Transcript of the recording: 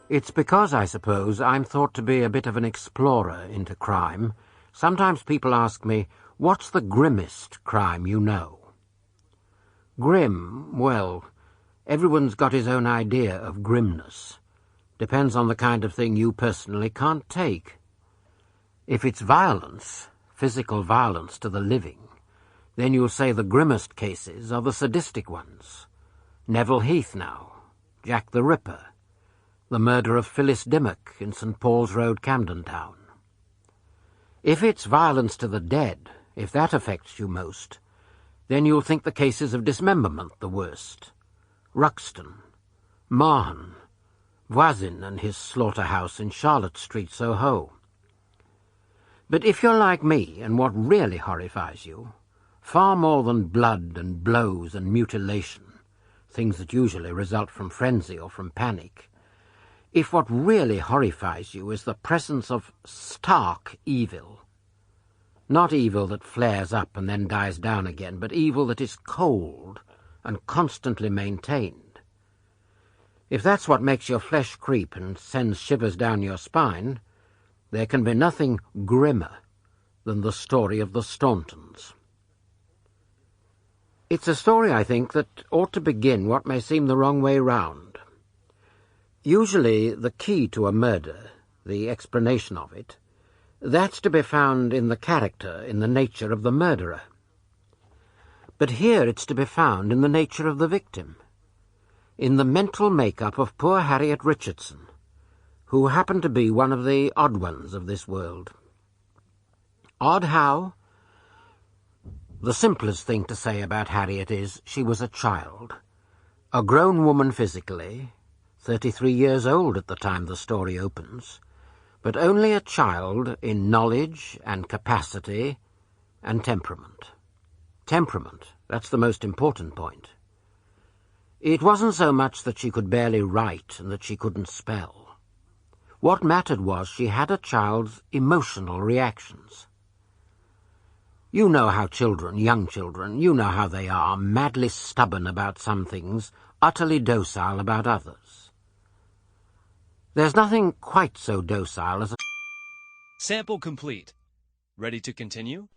It's because, I suppose, I'm thought to be a bit of an explorer into crime. Sometimes people ask me, what's the grimmest crime you know? Grim, well, everyone's got his own idea of grimness. Depends on the kind of thing you personally can't take. If it's violence, physical violence to the living, then you'll say the grimmest cases are the sadistic ones. Neville Heath now, Jack the Ripper, the murder of Phyllis Dimmock in St. Paul's Road, Camden Town. If it's violence to the dead, if that affects you most, then you'll think the cases of dismemberment the worst. Ruxton, Mahon, Voisin and his slaughterhouse in Charlotte Street, Soho. But if you're like me, and what really horrifies you, far more than blood and blows and mutilation, things that usually result from frenzy or from panic, if what really horrifies you is the presence of stark evil, not evil that flares up and then dies down again, but evil that is cold and constantly maintained, if that's what makes your flesh creep and sends shivers down your spine, there can be nothing grimmer than the story of the Stauntons. It's a story, I think, that ought to begin what may seem the wrong way round. Usually the key to a murder, the explanation of it, that's to be found in the character, in the nature of the murderer. But here it's to be found in the nature of the victim, in the mental make-up of poor Harriet Richardson, who happened to be one of the odd ones of this world. Odd how? The simplest thing to say about Harriet is she was a child, a grown woman physically, 33 years old at the time the story opens, but only a child in knowledge and capacity and temperament. Temperament, that's the most important point. It wasn't so much that she could barely write and that she couldn't spell. What mattered was she had a child's emotional reactions. You know how children, young children, you know how they are, madly stubborn about some things, utterly docile about others. There's nothing quite so docile as a... Sample complete. Ready to continue?